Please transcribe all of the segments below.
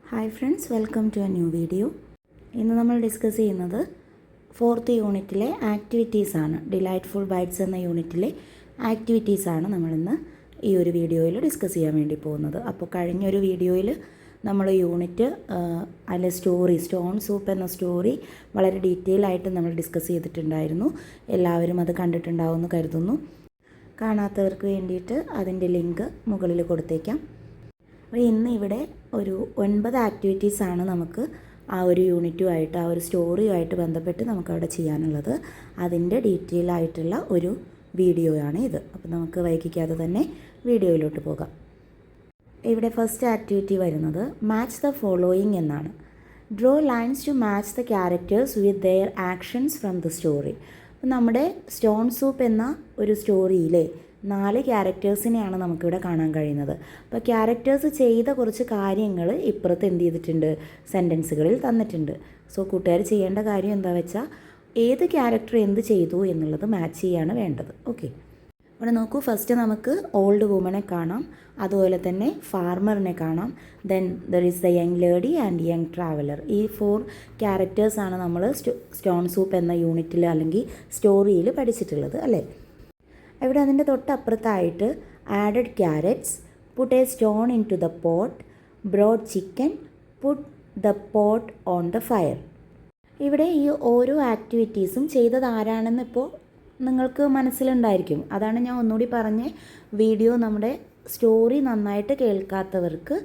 Hi friends, welcome to a new video. ഇന്ന് നമ്മൾ discuss ചെയ്യുന്നത് 4th യൂണിറ്റിലെ ആക്ടിവിറ്റീസാണ്. ഡിലൈറ്റ്ഫുൾ ബൈറ്റ്സ് എന്ന യൂണിറ്റിലെ ആക്ടിവിറ്റീസാണ് നമ്മളിന്ന് ഈ ഒരു വീഡിയോയിൽ ഡിസ്കസ് ചെയ്യാൻ വേണ്ടി പോകുന്നത്. അപ്പോൾ കഴിഞ്ഞൊരു വീഡിയോയിൽ നമ്മൾ യൂണിറ്റ് അതിലെ സ്റ്റോൺ സൂപ്പ് എന്ന സ്റ്റോറി വളരെ ഡീറ്റെയിൽ ആയിട്ട് നമ്മൾ ഡിസ്കസ് ചെയ്തിട്ടുണ്ടായിരുന്നു. എല്ലാവരും അത് കണ്ടിട്ടുണ്ടാവുമെന്ന് കരുതുന്നു. കാണാത്തവർക്ക് വേണ്ടിയിട്ട് അതിൻ്റെ ലിങ്ക് മുകളിൽ കൊടുത്തേക്കാം. അപ്പോൾ ഇന്ന് ഇവിടെ ഒരു 9 ആക്ടിവിറ്റീസാണ് നമുക്ക് ആ ഒരു യൂണിറ്റുമായിട്ട് ആ ഒരു സ്റ്റോറിയുമായിട്ട് ബന്ധപ്പെട്ട് നമുക്കവിടെ ചെയ്യാനുള്ളത്. അതിൻ്റെ ഡീറ്റെയിൽ ആയിട്ടുള്ള ഒരു വീഡിയോയാണ് ഇത്. അപ്പോൾ നമുക്ക് വൈകിക്കാതെ തന്നെ വീഡിയോയിലോട്ട് പോകാം. ഇവിടെ ഫസ്റ്റ് ആക്ടിവിറ്റി വരുന്നത് മാച്ച് ദ ഫോളോയിങ് എന്നാണ്. Draw lines to match the characters with their actions from the story. അപ്പോൾ നമ്മുടെ സ്റ്റോൺ സൂപ്പ് എന്ന ഒരു സ്റ്റോറിയിലെ 4 ക്യാരക്ടേഴ്സിനെയാണ് നമുക്കിവിടെ കാണാൻ കഴിയുന്നത്. അപ്പോൾ ക്യാരക്ടേഴ്സ് ചെയ്ത കുറച്ച് കാര്യങ്ങൾ ഇപ്പുറത്ത് എന്ത് ചെയ്തിട്ടുണ്ട്, സെൻറ്റൻസുകളിൽ തന്നിട്ടുണ്ട്. സോ കൂട്ടുകാർ ചെയ്യേണ്ട കാര്യം എന്താ വെച്ചാൽ ഏത് ക്യാരക്ടർ എന്ത് ചെയ്തു എന്നുള്ളത് മാച്ച് ചെയ്യാണ് വേണ്ടത്. ഓക്കെ, ഇവിടെ നോക്കൂ. ഫസ്റ്റ് നമുക്ക് ഓൾഡ് വുമനെ കാണാം, അതുപോലെ തന്നെ ഫാർമറിനെ കാണാം, then there is the young lady and young traveller. ഈ 4 ക്യാരക്ടേഴ്സാണ് നമ്മൾ സ്റ്റോൺ സൂപ്പ് എന്ന യൂണിറ്റിൽ അല്ലെങ്കിൽ സ്റ്റോറിയിൽ പഠിച്ചിട്ടുള്ളത് അല്ലേ. ഇവിടെ അതിൻ്റെ തൊട്ടപ്പുറത്തായിട്ട് added carrots, put a stone into the pot, brought chicken, put the pot on the fire. ഇവിടെ ഈ ഓരോ ആക്ടിവിറ്റീസും ചെയ്തത് ആരാണെന്ന് ഇപ്പോൾ നിങ്ങൾക്ക് മനസ്സിലുണ്ടായിരിക്കും. അതാണ് ഞാൻ ഒന്നുകൂടി പറഞ്ഞ്, വീഡിയോ നമ്മുടെ സ്റ്റോറി നന്നായിട്ട് കേൾക്കാത്തവർക്ക്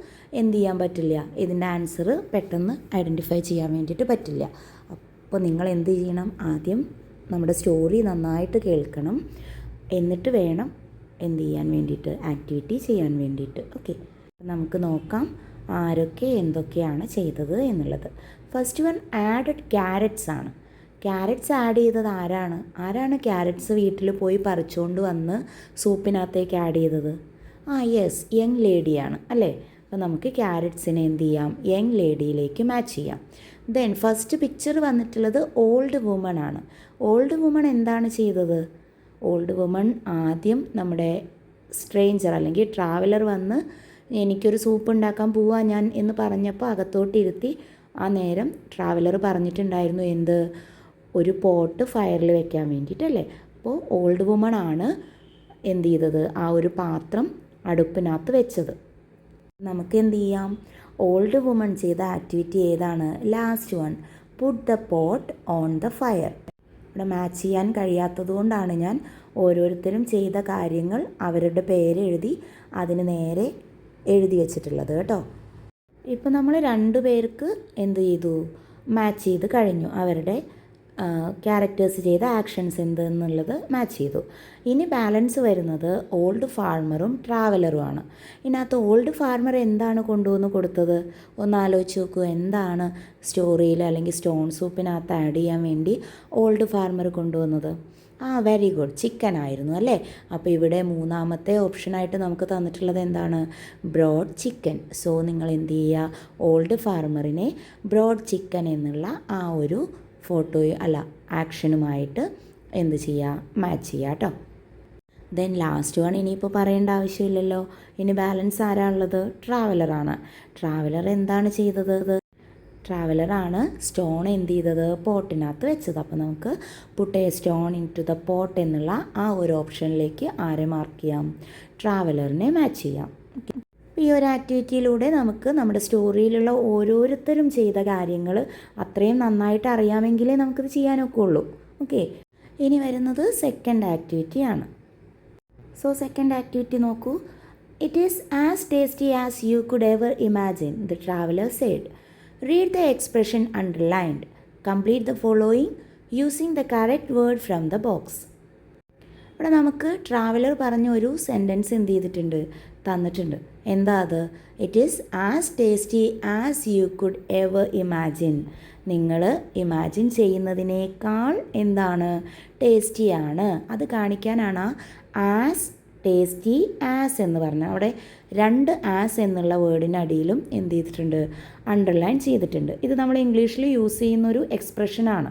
എന്ത് ചെയ്യാൻ പറ്റില്ല, ഇതിൻ്റെ ആൻസർ പെട്ടെന്ന് ഐഡൻറ്റിഫൈ ചെയ്യാൻ വേണ്ടിയിട്ട് പറ്റില്ല. അപ്പോൾ നിങ്ങൾ എന്ത് ചെയ്യണം, ആദ്യം നമ്മുടെ സ്റ്റോറി നന്നായിട്ട് കേൾക്കണം, എന്നിട്ട് വേണം എന്ത് ചെയ്യാൻ വേണ്ടിയിട്ട്, ആക്ടിവിറ്റി ചെയ്യാൻ വേണ്ടിയിട്ട്. ഓക്കെ, നമുക്ക് നോക്കാം ആരൊക്കെ എന്തൊക്കെയാണ് ചെയ്തത് എന്നുള്ളത്. ഫസ്റ്റ് വൺ ആഡഡ് ക്യാരറ്റ്സ് ആണ്. ക്യാരറ്റ്സ് ആഡ് ചെയ്തത് ആരാണ് ക്യാരറ്റ്സ് വീട്ടിൽ പോയി പറിച്ചുകൊണ്ട് വന്ന് സൂപ്പിനകത്തേക്ക് ആഡ് ചെയ്തത്? യെസ്, യങ് ലേഡിയാണ് അല്ലേ. അപ്പോൾ നമുക്ക് ക്യാരറ്റ്സിനെ എന്ത് ചെയ്യാം, യങ് ലേഡിയിലേക്ക് മാച്ച് ചെയ്യാം. ദെൻ ഫസ്റ്റ് പിക്ചർ വന്നിട്ടുള്ളത് ഓൾഡ് വുമൺ ആണ്. ഓൾഡ് വുമൺ എന്താണ് ചെയ്തത്? ഓൾഡ് വുമൺ ആദ്യം നമ്മുടെ സ്ട്രേഞ്ചർ അല്ലെങ്കിൽ ട്രാവലർ വന്ന് എനിക്കൊരു സൂപ്പ് ഉണ്ടാക്കാൻ പോവാ ഞാൻ എന്ന് പറഞ്ഞപ്പോൾ അകത്തോട്ടിരുത്തി ആ നേരം ട്രാവലർ പറഞ്ഞിട്ടുണ്ടായിരുന്നു എന്ത്, ഒരു പോട്ട് ഫയറിൽ വെക്കാൻ വേണ്ടിയിട്ടല്ലേ. അപ്പോൾ ഓൾഡ് വുമൺ ആണ് എന്ത് ചെയ്തത്, ആ ഒരു പാത്രം അടുപ്പിനകത്ത് വെച്ചത്. നമുക്ക് എന്ത് ചെയ്യാം, ഓൾഡ് വുമൺ ചെയ്ത ആക്ടിവിറ്റി ഏതാണ്? Last one, puttu the pot on the fire. ഇവിടെ മാച്ച് ചെയ്യാൻ കഴിയാത്തത് കൊണ്ടാണ് ഞാൻ ഓരോരുത്തരും ചെയ്ത കാര്യങ്ങൾ അവരുടെ പേരെഴുതി അതിന് നേരെ എഴുതി വെച്ചിട്ടുള്ളത് കേട്ടോ. ഇപ്പോൾ നമ്മൾ 2 പേർക്ക് എന്ത് ചെയ്തു, മാച്ച് ചെയ്ത് കഴിഞ്ഞു. അവരുടെ ക്യാരക്ടേഴ്സ് ചെയ്ത ആക്ഷൻസ് എന്തെന്നുള്ളത് മാച്ച് ചെയ്തു. ഇനി ബാലൻസ് വരുന്നത് ഓൾഡ് ഫാർമറും ട്രാവലറുമാണ്. ഇതിനകത്ത് ഓൾഡ് ഫാർമർ എന്താണ് കൊണ്ടുവന്ന് കൊടുത്തത്? ഒന്ന് ആലോചിച്ച് നോക്കൂ. എന്താണ് സ്റ്റോറിയിൽ അല്ലെങ്കിൽ സ്റ്റോൺ സൂപ്പിനകത്ത് ആഡ് ചെയ്യാൻ വേണ്ടി ഓൾഡ് ഫാർമർ കൊണ്ടുവന്നത്? വെരി ഗുഡ്, ചിക്കൻ ആയിരുന്നു അല്ലേ. അപ്പോൾ ഇവിടെ 3ാമത്തെ ഓപ്ഷനായിട്ട് നമുക്ക് തന്നിട്ടുള്ളത് എന്താണ്? Broad chicken. സോ നിങ്ങൾ എന്ത് ചെയ്യുക, ഓൾഡ് ഫാർമറിനെ ബ്രോഡ് ചിക്കൻ എന്നുള്ള ആ ഒരു ഫോട്ടോയോ അല്ല ആക്ഷനുമായിട്ട് എന്ത് ചെയ്യുക, മാച്ച് ചെയ്യുക കേട്ടോ. ദെൻ ലാസ്റ്റ് വൺ ഇനിയിപ്പോൾ പറയേണ്ട ആവശ്യമില്ലല്ലോ. ഇനി ബാലൻസ് ആരാളുള്ളത്? ട്രാവലറാണ്. ട്രാവലർ എന്താണ് ചെയ്തത്? ട്രാവലറാണ് സ്റ്റോൺ എന്ത് ചെയ്തത്, പോട്ടിനകത്ത് വെച്ചത്. അപ്പോൾ നമുക്ക് put a stone into the pot എന്നുള്ള ആ ഒരു ഓപ്ഷനിലേക്ക് ആരെ മാർക്ക് ചെയ്യാം? ട്രാവലറിനെ മാച്ച് ചെയ്യാം. ഈ ഒരു ആക്ടിവിറ്റിയിലൂടെ നമുക്ക് നമ്മുടെ സ്റ്റോറിയിലുള്ള ഓരോരുത്തരും ചെയ്ത കാര്യങ്ങൾ അത്രയും നന്നായിട്ട് അറിയാമെങ്കിലേ നമുക്കിത് ചെയ്യാനൊക്കെ ഉള്ളൂ. ഓക്കെ, ഇനി വരുന്നത് സെക്കൻഡ് ആക്ടിവിറ്റിയാണ്. സോ സെക്കൻഡ് ആക്ടിവിറ്റി നോക്കൂ. It is as tasty as you could ever imagine, the traveller said. Read the expression underlined. Complete the following using the correct word from the box. ഇവിടെ നമുക്ക് traveller പറഞ്ഞ ഒരു sentence എന്ത് ചെയ്തിട്ടുണ്ട്, തന്നിട്ടുണ്ട്. എന്താ അത്? It is as tasty as you could ever imagine. നിങ്ങൾ ഇമാജിൻ ചെയ്യുന്നതിനേക്കാൾ എന്താണ്, ടേസ്റ്റിയാണ്. അത് കാണിക്കാനാണ് ആസ് ടേസ്റ്റി ആസ് എന്ന് പറഞ്ഞാൽ അവിടെ 2 ആസ് എന്നുള്ള വേർഡിനടിയിലും എന്ത് ചെയ്തിട്ടുണ്ട്, അണ്ടർലൈൻ ചെയ്തിട്ടുണ്ട്. ഇത് നമ്മൾ ഇംഗ്ലീഷിൽ യൂസ് ചെയ്യുന്നൊരു എക്സ്പ്രഷനാണ്.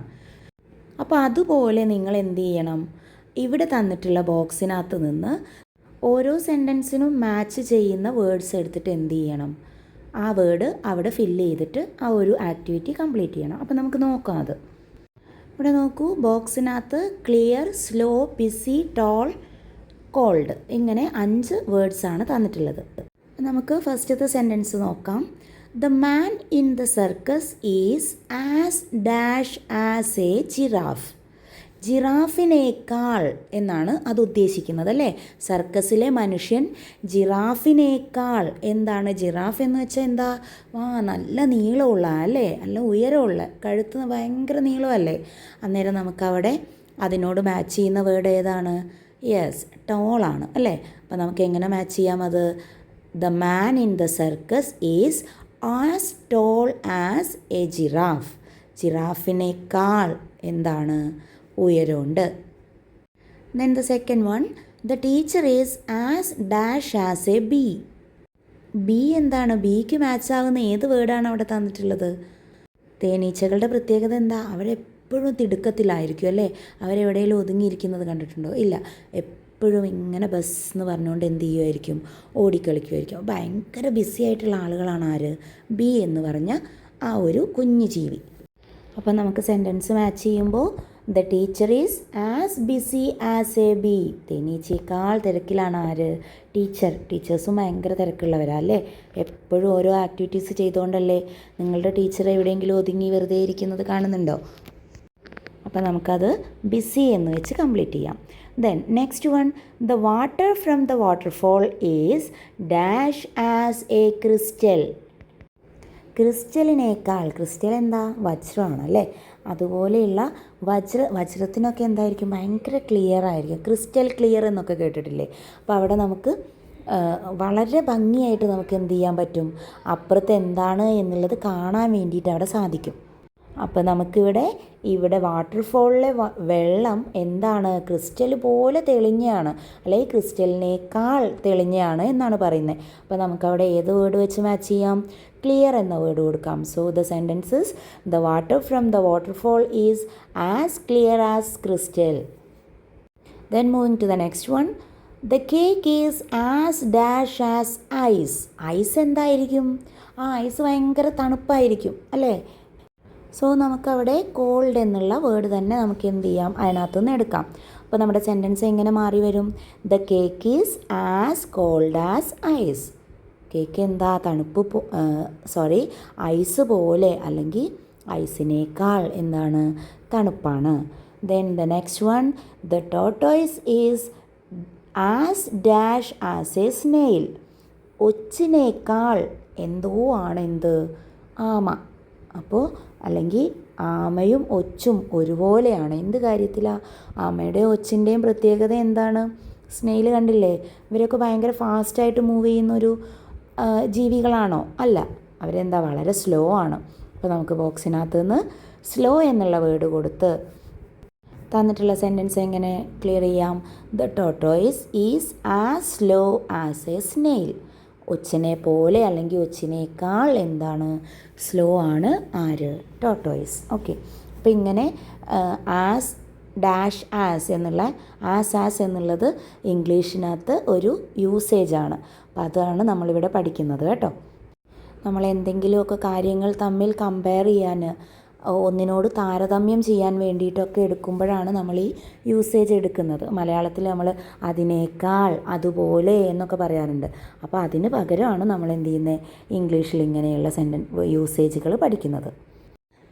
അപ്പോൾ അതുപോലെ നിങ്ങൾ എന്ത് ചെയ്യണം, ഇവിടെ തന്നിട്ടുള്ള ബോക്സിനകത്ത് നിന്ന് ഓരോ സെൻറ്റൻസിനും മാച്ച് ചെയ്യുന്ന വേർഡ്സ് എടുത്തിട്ട് എന്ത് ചെയ്യണം, ആ വേർഡ് അവിടെ ഫില്ല് ചെയ്തിട്ട് ആ ഒരു ആക്ടിവിറ്റി കംപ്ലീറ്റ് ചെയ്യണം. അപ്പോൾ നമുക്ക് നോക്കാം അത്. ഇവിടെ നോക്കൂ, ബോക്സിനകത്ത് clear, slow, busy, tall, cold ഇങ്ങനെ 5 വേർഡ്സാണ് തന്നിട്ടുള്ളത്. നമുക്ക് ഫസ്റ്റത്തെ സെൻറ്റൻസ് നോക്കാം. The man in the circus is as dash as a giraffe. ജിറാഫിനേക്കാൾ എന്നാണ് അത് ഉദ്ദേശിക്കുന്നത് അല്ലേ. സർക്കസിലെ മനുഷ്യൻ ജിറാഫിനേക്കാൾ. എന്താണ് ജിറാഫ് എന്ന് വെച്ചാൽ എന്താ? നല്ല നീളമുള്ള അല്ലേ, നല്ല ഉയരമുള്ള, കഴുത്ത് ഭയങ്കര നീളമല്ലേ. അന്നേരം നമുക്കവിടെ അതിനോട് മാച്ച് ചെയ്യുന്ന വേർഡ് ഏതാണ്? യെസ്, ടോളാണ് അല്ലേ. അപ്പോൾ നമുക്ക് എങ്ങനെ മാച്ച് ചെയ്യാം അത്? The man in the circus is as tall as a giraffe. ജിറാഫിനേക്കാൾ എന്താണ്? ഉയരമുണ്ട്. Then the second one, the teacher is as dash as a bee. Bee എന്താണ്? ബിക്ക് മാച്ച് ആകുന്ന ഏത് വേർഡാണ് അവിടെ തന്നിട്ടുള്ളത്? തേനീച്ചകളുടെ പ്രത്യേകത എന്താ? അവരെപ്പോഴും തിടുക്കത്തിലായിരിക്കും അല്ലേ. അവരെവിടെയെങ്കിലും ഒതുങ്ങിയിരിക്കുന്നത് കണ്ടിട്ടുണ്ടോ? ഇല്ല, എപ്പോഴും ഇങ്ങനെ ബസ് എന്ന് പറഞ്ഞുകൊണ്ട് എന്ത് ചെയ്യുമായിരിക്കും? ഓടിക്കളിക്കുമായിരിക്കും. ഭയങ്കര ബിസി ആയിട്ടുള്ള ആളുകളാണ് ആര്? ബി എന്ന് പറഞ്ഞ ആ ഒരു കുഞ്ഞു ജീവി. അപ്പോൾ നമുക്ക് സെൻറ്റൻസ് മാച്ച് ചെയ്യുമ്പോൾ the teacher is as busy as a bee. തേനീച്ചയേക്കാൾ തിരക്കിലാണ് ആര്? ടീച്ചർ. ടീച്ചേഴ്സും ഭയങ്കര തിരക്കുള്ളവരാ അല്ലേ. എപ്പോഴും ഓരോ ആക്ടിവിറ്റീസ് ചെയ്തുകൊണ്ടല്ലേ നിങ്ങളുടെ ടീച്ചർ എവിടെയെങ്കിലും ഒതുങ്ങി വെറുതെ ഇരിക്കുന്നത് കാണുന്നുണ്ടോ? അപ്പോൾ നമുക്കത് ബിസി എന്ന് വെച്ച് കംപ്ലീറ്റ് ചെയ്യാം. Then next one, the water from the waterfall is dash as a crystal. ക്രിസ്റ്റലിനേക്കാൾ. ക്രിസ്റ്റൽ എന്താ? വജ്രമാണ് അല്ലേ. അതുപോലെയുള്ള വജ്രത്തിനൊക്കെ എന്തായിരിക്കും? ഭയങ്കര ക്ലിയർ ആയിരിക്കും. ക്രിസ്റ്റൽ ക്ലിയർ എന്നൊക്കെ കേട്ടിട്ടില്ലേ. അപ്പോൾ അവിടെ നമുക്ക് വളരെ ഭംഗിയായിട്ട് നമുക്ക് എന്ത് ചെയ്യാൻ പറ്റും? അപ്പുറത്ത് എന്താണ് എന്നുള്ളത് കാണാൻ വേണ്ടിയിട്ട് അവിടെ സാധിക്കും. അപ്പോൾ നമുക്കിവിടെ വാട്ടർഫോളിലെ വെള്ളം എന്താണ്? ക്രിസ്റ്റൽ പോലെ തെളിഞ്ഞാണ്, അല്ലെങ്കിൽ ക്രിസ്റ്റലിനേക്കാൾ തെളിഞ്ഞാണ് എന്നാണ് പറയുന്നത്. അപ്പോൾ നമുക്കവിടെ ഏത് വേർഡ് വെച്ച് മാച്ച് ചെയ്യാം? ക്ലിയർ എന്ന വേർഡ് കൊടുക്കാം. So the sentences, the water from the waterfall is as clear as crystal. Then moving to the next one, the cake is as dash as ice. Ice എന്തായിരിക്കും? Ice ഭയങ്കര തണുപ്പായിരിക്കും അല്ലേ. So നമുക്കവിടെ called എന്നുള്ള word തന്നെ നമുക്ക് എന്ത് ചെയ്യാം? അതിനകത്തുനിന്ന് എടുക്കാം. അപ്പോൾ നമ്മുടെ സെൻറ്റൻസ് എങ്ങനെ മാറി വരും? The cake is as cold as ice. Cake എന്താ? ഐസ് പോലെ, അല്ലെങ്കിൽ ഐസിനേക്കാൾ എന്താണ്? തണുപ്പാണ്. Then the next one, the tortoise is as dash as a snail. ഒച്ചിനേക്കാൾ എന്തോ ആണ് എന്ത്? ആമ. അപ്പോൾ അല്ലെങ്കിൽ ആമയും ഒച്ചും ഒരുപോലെയാണ്. എന്ത് കാര്യത്തിലാണ്? ആമയുടെ ഒച്ചിൻ്റെയും പ്രത്യേകത എന്താണ്? സ്നെയിൽ കണ്ടില്ലേ, ഇവരൊക്കെ ഭയങ്കര ഫാസ്റ്റായിട്ട് മൂവ് ചെയ്യുന്നൊരു ജീവികളാണോ? അല്ല, അവരെന്താ? വളരെ സ്ലോ ആണ്. അപ്പോൾ നമുക്ക് ബോക്സിനകത്ത് നിന്ന് സ്ലോ എന്നുള്ള വേർഡ് കൊടുത്ത് തന്നിട്ടുള്ള സെൻറ്റൻസ് എങ്ങനെ ക്ലിയർ ചെയ്യാം? The tortoise is as slow as a snail. ഒച്ചിനെ പോലെ അല്ലെങ്കിൽ ഒച്ചിനേക്കാൾ എന്താണ്? സ്ലോ ആണ് ആര്? ടോർട്ടോയ്സ്. ഓക്കെ. അപ്പോൾ ഇങ്ങനെ ആസ് ഡാഷ് ആസ് എന്നുള്ളത് ഇംഗ്ലീഷിനകത്ത് ഒരു യൂസേജാണ്. അപ്പോൾ അതാണ് നമ്മളിവിടെ പഠിക്കുന്നത് കേട്ടോ. നമ്മൾ എന്തെങ്കിലുമൊക്കെ കാര്യങ്ങൾ തമ്മിൽ കമ്പയർ ചെയ്യാൻ, ഒന്നിനോട് താരതമ്യം ചെയ്യാൻ വേണ്ടിയിട്ടൊക്കെ എടുക്കുമ്പോഴാണ് നമ്മൾ ഈ യൂസേജ് എടുക്കുന്നത്. മലയാളത്തിൽ നമ്മൾ അതിനേക്കാൾ, അതുപോലെ എന്നൊക്കെ പറയാറുണ്ട്. അപ്പോൾ അതിന് പകരമാണ് നമ്മൾ എന്ത് ചെയ്യുന്നത്? ഇംഗ്ലീഷിൽ ഇങ്ങനെയുള്ള യൂസേജുകൾ പഠിക്കുന്നത്.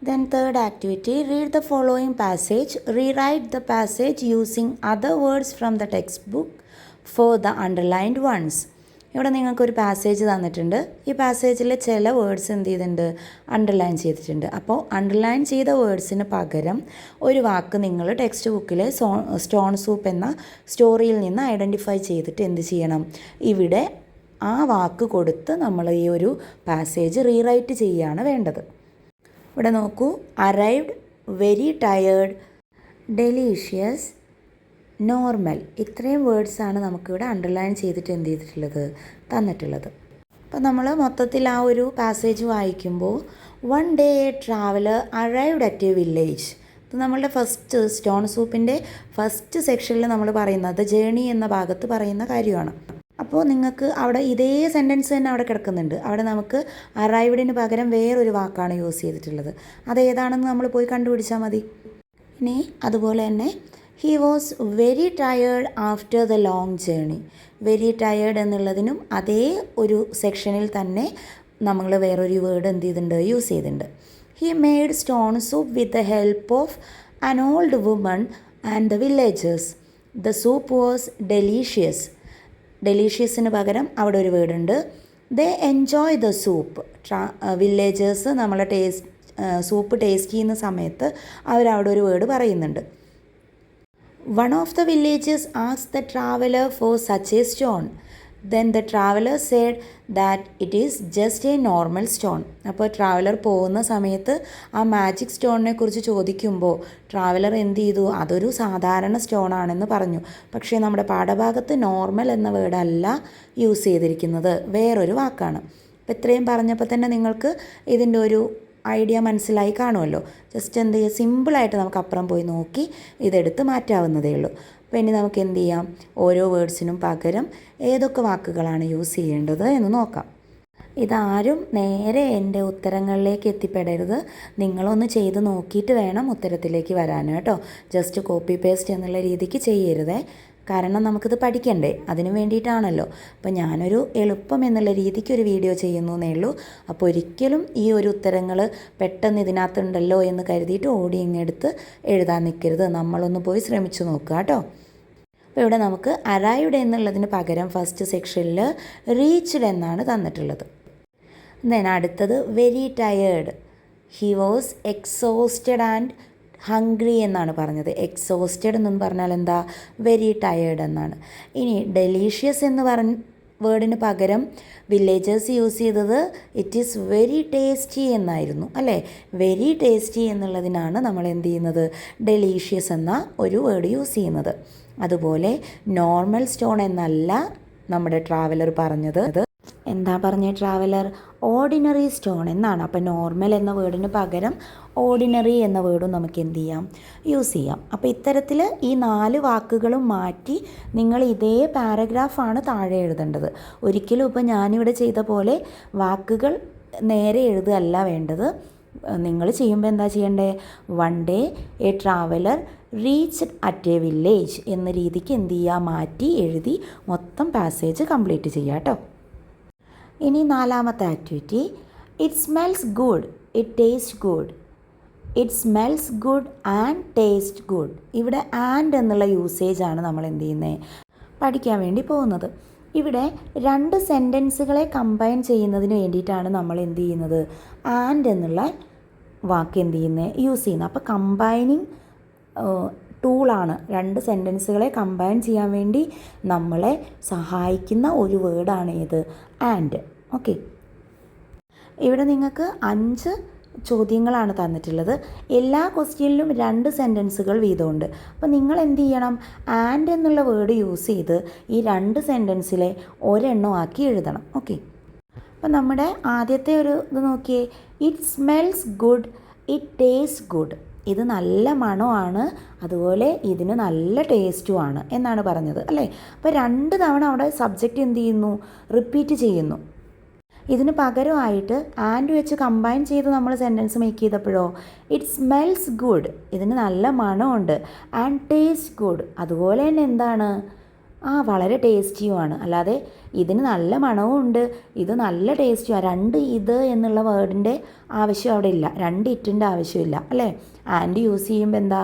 Then third activity, read the following passage. Rewrite the passage using other words from the textbook for the underlined ones. ഇവിടെ നിങ്ങൾക്കൊരു പാസേജ് തന്നിട്ടുണ്ട്. ഈ പാസേജിൽ ചില വേർഡ്സ് എന്ത് ചെയ്തിട്ടുണ്ട്? അണ്ടർലൈൻ ചെയ്തിട്ടുണ്ട്. അപ്പോൾ അണ്ടർലൈൻ ചെയ്ത വേർഡ്സിന് പകരം ഒരു വാക്ക് നിങ്ങൾ ടെക്സ്റ്റ് ബുക്കിലെ സ്റ്റോൺ സൂപ്പ് എന്ന സ്റ്റോറിയിൽ നിന്ന് ഐഡൻറ്റിഫൈ ചെയ്തിട്ട് എന്ത് ചെയ്യണം? ഇവിടെ ആ വാക്ക് കൊടുത്ത് നമ്മൾ ഈ ഒരു പാസേജ് റീറൈറ്റ് ചെയ്യുകയാണ് വേണ്ടത്. ഇവിടെ നോക്കൂ, arrived, very tired, delicious, normal, ഇത്രയും വേർഡ്സാണ് നമുക്കിവിടെ അണ്ടർലൈൻ ചെയ്തിട്ട് എന്ത് ചെയ്തിട്ടുള്ളത്? തന്നിട്ടുള്ളത്. അപ്പോൾ നമ്മൾ മൊത്തത്തിൽ ആ ഒരു പാസേജ് വായിക്കുമ്പോൾ, one day A traveller arrived at A village. ഇത് നമ്മളുടെ ഫസ്റ്റ് സ്റ്റോൺ സൂപ്പിൻ്റെ ഫസ്റ്റ് സെക്ഷനിൽ നമ്മൾ പറയുന്നത് ജേണി എന്ന ഭാഗത്ത് പറയുന്ന കാര്യമാണ്. അപ്പോൾ നിങ്ങൾക്ക് അവിടെ ഇതേ സെൻറ്റൻസ് തന്നെ അവിടെ കിടക്കുന്നുണ്ട്. അവിടെ നമുക്ക് അറൈവ്ഡിന് പകരം വേറൊരു വാക്കാണ് യൂസ് ചെയ്തിട്ടുള്ളത്. അതേതാണെന്ന് നമ്മൾ പോയി കണ്ടുപിടിച്ചാൽ മതി. ഇനി അതുപോലെ തന്നെ he was very tired after the long journey. Very tired എന്നുള്ളതിനും അതേ ഒരു സെക്ഷനിൽ തന്നെ നമ്മൾ വേറൊരു വേർഡ് എന്ത് ചെയ്തിട്ടുണ്ട്, യൂസ് ചെയ്തിട്ടുണ്ട്. He made stone soup with the help of an old woman and the villagers. The soup was delicious. ഡെലീഷ്യസിന് പകരം അവിടെ ഒരു വേർഡ് ഉണ്ട്. They enjoy the soup. Villagers നമ്മളെ സൂപ്പ് ടേസ്റ്റ് ചെയ്യുന്ന സമയത്ത് അവരവിടെ ഒരു വേർഡ് പറയുന്നുണ്ട്. One of the villagers asked the traveler for such a stone. Then the traveler said that it is just a normal stone. അപ്പോൾ traveller പോകുന്ന സമയത്ത് ആ മാജിക് സ്റ്റോണിനെ കുറിച്ച് ചോദിക്കുമ്പോൾ ട്രാവലർ എന്ത് ചെയ്തു, അതൊരു സാധാരണ സ്റ്റോൺ ആണെന്ന് പറഞ്ഞു. പക്ഷേ നമ്മുടെ പാഠഭാഗത്ത് നോർമൽ എന്ന വേർഡല്ല യൂസ് ചെയ്തിരിക്കുന്നത്, വേറൊരു വാക്കാണ്. അപ്പോൾ ഇത്രയും പറഞ്ഞപ്പോൾ തന്നെ നിങ്ങൾക്ക് ഇതിൻ്റെ ഒരു ഐഡിയ മനസ്സിലായി കാണുമല്ലോ. ജസ്റ്റ് എന്ത് ചെയ്യുക, സിമ്പിളായിട്ട് നമുക്ക് അപ്പുറം പോയി നോക്കി ഇതെടുത്ത് മാറ്റാവുന്നതേ ഉള്ളൂ. അപ്പോൾ ഇനി നമുക്ക് എന്ത് ചെയ്യാം, ഓരോ വേർഡ്സിനും പകരം ഏതൊക്കെ വാക്കുകളാണ് യൂസ് ചെയ്യേണ്ടത് എന്ന് നോക്കാം. ഇതാരും നേരെ എൻ്റെ ഉത്തരങ്ങളിലേക്ക് എത്തിപ്പെടരുത്. നിങ്ങളൊന്ന് ചെയ്ത് നോക്കിയിട്ട് വേണം ഉത്തരത്തിലേക്ക് വരാൻ കേട്ടോ. ജസ്റ്റ് കോപ്പി പേസ്റ്റ് എന്നുള്ള രീതിക്ക് ചെയ്യരുതേ. കാരണം നമുക്കിത് പഠിക്കണ്ടേ, അതിന് വേണ്ടിയിട്ടാണല്ലോ. അപ്പോൾ ഞാനൊരു എളുപ്പം എന്നുള്ള രീതിക്ക് ഒരു വീഡിയോ ചെയ്യുന്നു എന്നേ ഉള്ളൂ. അപ്പോൾ ഒരിക്കലും ഈ ഒരു ഉത്തരങ്ങൾ പെട്ടെന്ന് ഇതിനകത്തുണ്ടല്ലോ എന്ന് കരുതിയിട്ട് ഓടി ഇങ്ങെടുത്ത് എഴുതാൻ നിൽക്കരുത്. നമ്മളൊന്ന് പോയി ശ്രമിച്ചു നോക്കുക കേട്ടോ. അപ്പോൾ ഇവിടെ നമുക്ക് അറൈവ്ഡ് എന്നുള്ളതിന് പകരം ഫസ്റ്റ് സെക്ഷനിൽ റീച്ച്ഡ് എന്നാണ് തന്നിട്ടുള്ളത്. ദെൻ അടുത്തത് very tired. He was exhausted and hungry എന്നാണ് പറഞ്ഞത്. എക്സോസ്റ്റഡ് എന്ന് പറഞ്ഞാൽ എന്താ, വെരി ടയേർഡ് എന്നാണ്. ഇനി ഡെലീഷ്യസ് എന്ന് വേർഡിന് പകരം വില്ലേജേഴ്സ് യൂസ് ചെയ്തത് ഇറ്റ് ഈസ് വെരി ടേസ്റ്റി എന്നായിരുന്നു അല്ലേ. വെരി ടേസ്റ്റി എന്നുള്ളതിനാണ് നമ്മൾ എന്ത് ചെയ്യുന്നത്, ഡെലീഷ്യസ് എന്ന ഒരു വേർഡ് യൂസ് ചെയ്യുന്നത്. അതുപോലെ നോർമൽ സ്റ്റോൺ എന്നല്ല നമ്മുടെ ട്രാവലർ പറഞ്ഞത്. എന്താ പറഞ്ഞ ട്രാവലർ, ഓർഡിനറി സ്റ്റോൺ എന്നാണ്. അപ്പോൾ നോർമൽ എന്ന വേർഡിന് പകരം ഓർഡിനറി എന്ന വേർഡും നമുക്ക് എന്ത് ചെയ്യാം, യൂസ് ചെയ്യാം. അപ്പോൾ ഇത്തരത്തിൽ ഈ 4 വാക്കുകളും മാറ്റി നിങ്ങൾ ഇതേ പാരഗ്രാഫാണ് താഴെ എഴുതേണ്ടത്. ഒരിക്കലും ഇപ്പോൾ ഞാനിവിടെ ചെയ്ത പോലെ വാക്കുകൾ നേരെ എഴുതുകയല്ല വേണ്ടത്. നിങ്ങൾ ചെയ്യുമ്പോൾ എന്താ ചെയ്യേണ്ടത്, one day A traveller reached at A village എന്ന രീതിക്ക് എന്ത് ചെയ്യുക, മാറ്റി എഴുതി മൊത്തം പാസേജ് കംപ്ലീറ്റ് ചെയ്യുക കേട്ടോ. ഇനി 4ാമത്തെ activity, it smells good, it taste good. It smells good and taste good. ഇവിടെ ആൻഡ് എന്നുള്ള യൂസേജാണ് നമ്മൾ എന്ത് ചെയ്യുന്നത്, പഠിക്കാൻ വേണ്ടി പോകുന്നത്. ഇവിടെ 2 സെൻറ്റൻസുകളെ കമ്പൈൻ ചെയ്യുന്നതിന് വേണ്ടിയിട്ടാണ് നമ്മൾ എന്ത് ചെയ്യുന്നത്, ആൻഡ് എന്നുള്ള വാക്ക് എന്ത് ചെയ്യുന്നത്, യൂസ് ചെയ്യുന്നത്. അപ്പോൾ കമ്പൈനിങ് ടൂളാണ്. 2 സെൻറ്റൻസുകളെ കമ്പൈൻ ചെയ്യാൻ വേണ്ടി നമ്മളെ സഹായിക്കുന്ന ഒരു വേർഡാണ് ഏത്, ആൻഡ്. ഓക്കെ, ഇവിടെ നിങ്ങൾക്ക് 5 ചോദ്യങ്ങളാണ് തന്നിട്ടുള്ളത്. എല്ലാ ക്വസ്റ്റ്യനിലും 2 സെൻറ്റൻസുകൾ വീതമുണ്ട്. അപ്പോൾ നിങ്ങൾ എന്ത് ചെയ്യണം, ആൻഡ് എന്നുള്ള വേർഡ് യൂസ് ചെയ്ത് ഈ 2 സെൻറ്റൻസിലെ ഒരെണ്ണം ആക്കി എഴുതണം. ഓക്കെ, അപ്പോൾ നമ്മുടെ ആദ്യത്തെ ഒരു ഇത് നോക്കിയേ, it smells good, it taste good. ഇത് നല്ല മണമാണ്, അതുപോലെ ഇതിന് നല്ല ടേസ്റ്റുമാണ് എന്നാണ് പറഞ്ഞത് അല്ലേ. അപ്പോൾ 2 തവണ അവിടെ സബ്ജക്റ്റ് എന്ത് ചെയ്യുന്നു, റിപ്പീറ്റ് ചെയ്യുന്നു. ഇതിന് പകരമായിട്ട് ആൻഡ് വെച്ച് കമ്പൈൻ ചെയ്ത് നമ്മൾ സെൻറ്റൻസ് മേക്ക് ചെയ്തപ്പോഴോ, ഇറ്റ് സ്മെൽസ് ഗുഡ്, ഇതിന് നല്ല മണമുണ്ട്, ആൻഡ് ടേസ്റ്റ് ഗുഡ്, അതുപോലെ തന്നെ എന്താണ്, വളരെ ടേസ്റ്റിയുമാണ്. അല്ലാതെ ഇതിന് നല്ല മണവും ഉണ്ട്, ഇത് നല്ല ടേസ്റ്റിയാണ്. 2 ഇത് എന്നുള്ള വേർഡിൻ്റെ ആവശ്യം അവിടെ ഇല്ല, 2 ഇറ്റിൻ്റെ ആവശ്യമില്ല അല്ലേ. ആൻഡ് യൂസ് ചെയ്യുമ്പോൾ എന്താ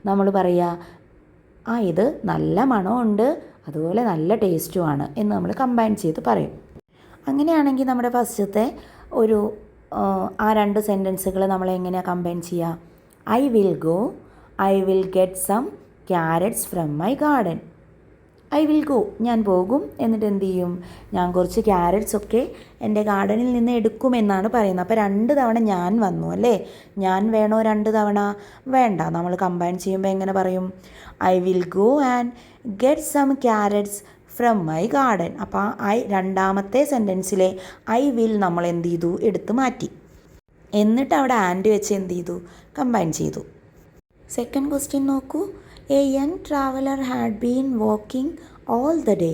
നമ്മൾ പറയുക, ഇത് നല്ല മണമുണ്ട്, അതുപോലെ നല്ല ടേസ്റ്റുമാണ് എന്ന് നമ്മൾ കമ്പൈൻ ചെയ്ത് പറയും. അങ്ങനെയാണെങ്കിൽ നമ്മുടെ ഫസ്റ്റത്തെ ഒരു 2 സെൻറ്റൻസുകൾ നമ്മൾ എങ്ങനെയാണ് കമ്പൈൻ ചെയ്യുക, I will go, I will get some carrots from my garden. I will go, ഞാൻ പോകും, എന്നിട്ട് എന്ത് ചെയ്യും, ഞാൻ കുറച്ച് ക്യാരറ്റ്സ് ഒക്കെ എൻ്റെ ഗാർഡനിൽ നിന്ന് എടുക്കുമെന്നാണ് പറയുന്നത്. അപ്പോൾ 2 തവണ ഞാൻ വന്നു അല്ലേ. ഞാൻ വേണോ 2 തവണ, വേണ്ട. നമ്മൾ കമ്പൈൻ ചെയ്യുമ്പോൾ എങ്ങനെ പറയും, I will go and get some carrots from my garden. അപ്പോൾ 2ാമത്തെ സെൻറ്റൻസിലെ ഐ വിൽ നമ്മൾ എന്ത് ചെയ്തു, എടുത്ത് മാറ്റി. എന്നിട്ട് അവിടെ ആൻഡ് വെച്ച് എന്ത് ചെയ്തു, കമ്പൈൻ ചെയ്തു. സെക്കൻഡ് ക്വസ്റ്റ്യൻ നോക്കൂ, A young traveller had been walking all the day.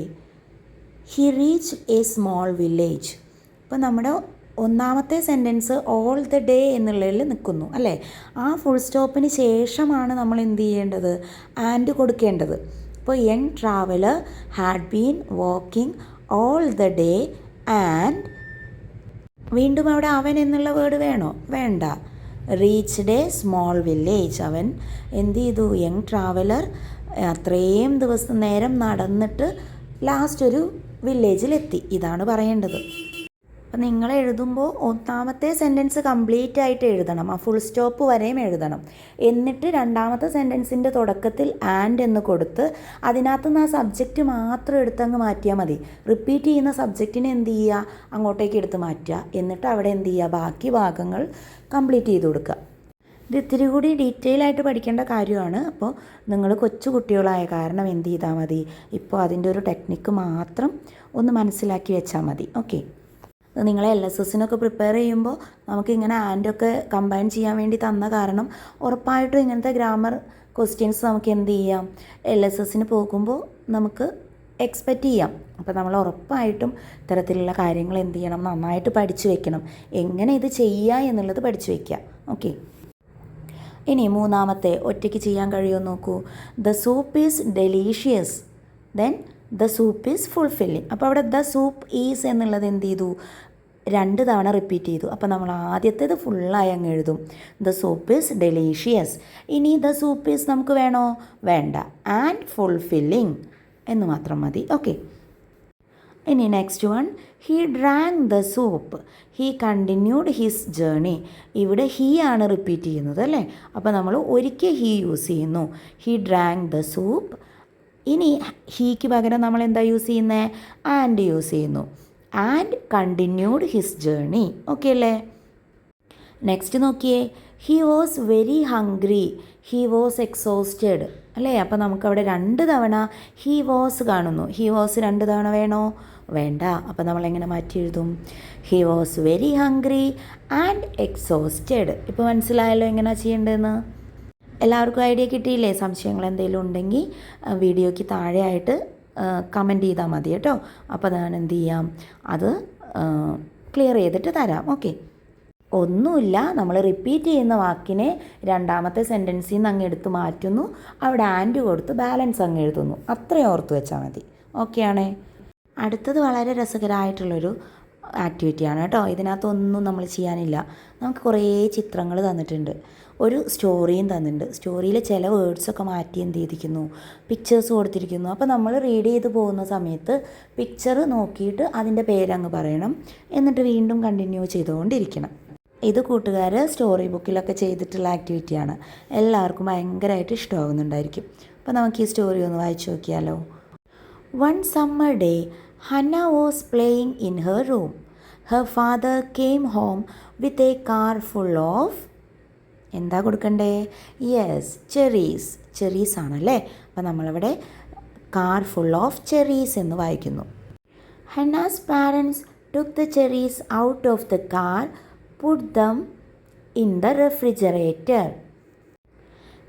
He reach A small village. ഇപ്പോൾ നമ്മുടെ ഒന്നാമത്തെ സെൻറ്റൻസ് ഓൾ ദ ഡേ എന്നുള്ളതിൽ നിൽക്കുന്നു അല്ലേ. ആ ഫുൾ സ്റ്റോപ്പിന് ശേഷമാണ് നമ്മൾ എന്ത് ചെയ്യേണ്ടത്, ആൻഡ് കൊടുക്കേണ്ടത്. ഇപ്പോൾ young traveller had been walking all the day and വീണ്ടും അവിടെ അവൻ എന്നുള്ള വേർഡ് വേണോ, വേണ്ട. Reached A small village. അവൻ എന്ത് ചെയ്തു, യങ് ട്രാവലർ അത്രയും ദിവസം നേരം നടന്നിട്ട് ലാസ്റ്റ് ഒരു വില്ലേജിലെത്തി. ഇതാണ് പറയേണ്ടത്. അപ്പം നിങ്ങൾ എഴുതുമ്പോൾ ഒന്നാമത്തെ സെൻറ്റൻസ് കംപ്ലീറ്റ് ആയിട്ട് എഴുതണം, ആ ഫുൾ സ്റ്റോപ്പ് വരെയും എഴുതണം. എന്നിട്ട് രണ്ടാമത്തെ സെൻറ്റൻസിൻ്റെ തുടക്കത്തിൽ ആൻഡ് എന്ന് കൊടുത്ത് അതിനകത്തുനിന്ന് ആ സബ്ജക്റ്റ് മാത്രം എടുത്തങ്ങ് മാറ്റിയാൽ മതി. റിപ്പീറ്റ് ചെയ്യുന്ന സബ്ജക്റ്റിനെ എന്ത് ചെയ്യുക, അങ്ങോട്ടേക്ക് എടുത്ത് മാറ്റുക. എന്നിട്ട് അവിടെ എന്ത് ചെയ്യുക, ബാക്കി ഭാഗങ്ങൾ കംപ്ലീറ്റ് ചെയ്ത് കൊടുക്കുക. ഇത് ഇത്തിരി കൂടി ഡീറ്റെയിൽ ആയിട്ട് പഠിക്കേണ്ട കാര്യമാണ്. അപ്പോൾ നിങ്ങൾ കൊച്ചു കുട്ടികളായ കാരണം എന്ത് ചെയ്താൽ മതി, ഇപ്പോൾ അതിൻ്റെ ഒരു ടെക്നിക്ക് മാത്രം ഒന്ന് മനസ്സിലാക്കി വെച്ചാൽ മതി. ഓക്കെ, നിങ്ങളെ LSSനൊക്കെ പ്രിപ്പയർ ചെയ്യുമ്പോൾ നമുക്കിങ്ങനെ ആൻഡൊക്കെ കമ്പൈൻ ചെയ്യാൻ വേണ്ടി തന്ന കാരണം ഉറപ്പായിട്ടും ഇങ്ങനത്തെ ഗ്രാമർ ക്വസ്റ്റ്യൻസ് നമുക്ക് എന്ത് ചെയ്യാം, LSSന് പോകുമ്പോൾ നമുക്ക് എക്സ്പെക്റ്റ് ചെയ്യാം. അപ്പോൾ നമ്മൾ ഉറപ്പായിട്ടും ഇത്തരത്തിലുള്ള കാര്യങ്ങൾ എന്ത് ചെയ്യണം, നന്നായിട്ട് പഠിച്ചു വെക്കണം. എങ്ങനെ ഇത് ചെയ്യുക എന്നുള്ളത് പഠിച്ചു വയ്ക്കുക. ഓക്കെ, ഇനി മൂന്നാമത്തെ ഒറ്റയ്ക്ക് ചെയ്യാൻ കഴിയുമോ നോക്കൂ. The soup is delicious, then the soup is fulfilling. അപ്പോൾ അവിടെ ദ സൂപ്പ് ഈസ് എന്നുള്ളത് എന്ത് ചെയ്തു, 2 തവണ റിപ്പീറ്റ് ചെയ്തു. അപ്പോൾ നമ്മൾ ആദ്യത്തേത് ഫുള്ളായി അങ്ങ് എഴുതും, ദ സൂപ്പ് ഈസ് ഡെലീഷ്യസ്. ഇനി ദ സൂപ്പ് ഈസ് നമുക്ക് വേണോ, വേണ്ട, ആൻഡ് ഫുൾഫില്ലിങ് എന്ന് മാത്രം മതി. ഓക്കെ, ഇനി next one, he drank the soup, he continued his journey. ഇവിടെ ഹീ ആണ് റിപ്പീറ്റ് ചെയ്യുന്നത് അല്ലേ. അപ്പോൾ നമ്മൾ ഒരിക്കൽ ഹീ യൂസ് ചെയ്യുന്നു, ഹീ ഡ്രാങ്ക് ദ സൂപ്പ്. ഇനി ഹീക്ക് പകരം നമ്മൾ എന്താ യൂസ് ചെയ്യുന്നത്, ആൻഡ് യൂസ് ചെയ്യുന്നു, and continued his journey. Okay അല്ലേ. നെക്സ്റ്റ് നോക്കിയേ, he was very hungry, he was exhausted അല്ലേ. അപ്പോൾ നമുക്കവിടെ 2 തവണ ഹി വാസ് കാണുന്നു. ഹി വാസ് 2 തവണ വേണോ, വേണ്ട. അപ്പോൾ നമ്മളെങ്ങനെ മാറ്റി എഴുതും, he was very hungry and exhausted. ഇപ്പോൾ മനസ്സിലായല്ലോ എങ്ങനെയാണ് ചെയ്യേണ്ടതെന്ന്. എല്ലാവർക്കും ഐഡിയ കിട്ടിയില്ലേ? സംശയങ്ങൾ എന്തെങ്കിലും ഉണ്ടെങ്കിൽ വീഡിയോയ്ക്ക് താഴെയായിട്ട് കമൻറ്റ് ചെയ്താൽ മതി കേട്ടോ. അപ്പോൾ ഞാൻ എന്ത് ചെയ്യാം, അത് ക്ലിയർ ചെയ്തിട്ട് തരാം. ഓക്കെ, ഒന്നുമില്ല, നമ്മൾ റിപ്പീറ്റ് ചെയ്യുന്ന വാക്കിനെ രണ്ടാമത്തെ സെൻറ്റൻസിൽ നിന്ന് അങ്ങ് എടുത്ത് മാറ്റുന്നു, അവിടെ ആൻഡ് കൊടുത്ത് ബാലൻസ് അങ്ങ് എഴുതുന്നു. അത്രയും ഓർത്ത് വെച്ചാൽ മതി. ഓക്കെ ആണേ. അടുത്തത് വളരെ രസകരമായിട്ടുള്ളൊരു ആക്ടിവിറ്റിയാണ് കേട്ടോ. ഇതിനകത്തൊന്നും നമ്മൾ ചെയ്യാനില്ല. നമുക്ക് കുറേ ചിത്രങ്ങൾ തന്നിട്ടുണ്ട്, ഒരു സ്റ്റോറിയും തന്നിട്ടുണ്ട്. സ്റ്റോറിയിൽ ചില വേർഡ്സൊക്കെ മാറ്റി എന്ത് ചെയ്തിരിക്കുന്നു, പിക്ചേഴ്സ് കൊടുത്തിരിക്കുന്നു. അപ്പോൾ നമ്മൾ റീഡ് ചെയ്ത് പോകുന്ന സമയത്ത് പിക്ചർ നോക്കിയിട്ട് അതിൻ്റെ പേരങ്ങ് പറയണം, എന്നിട്ട് വീണ്ടും കണ്ടിന്യൂ ചെയ്തുകൊണ്ടിരിക്കണം. ഇത് കൂട്ടുകാർ സ്റ്റോറി ബുക്കിലൊക്കെ ചെയ്തിട്ടുള്ള ആക്ടിവിറ്റിയാണ്. എല്ലാവർക്കും ഭയങ്കരമായിട്ട് ഇഷ്ടമാകുന്നുണ്ടായിരിക്കും. അപ്പോൾ നമുക്ക് ഈ സ്റ്റോറി ഒന്ന് വായിച്ചു നോക്കിയാലോ. One summer day Hannah was playing in her room. Her father came home with a car full of, എന്താ കൊടുക്കണ്ടേ, യെസ്, ചെറീസ്. ചെറീസ് ആണല്ലേ. അപ്പോൾ നമ്മളിവിടെ കാർ ഫുൾ ഓഫ് ചെറീസ് എന്ന് വായിക്കുന്നു. Hannah's parents took the cherries out of the car, put them in the refrigerator.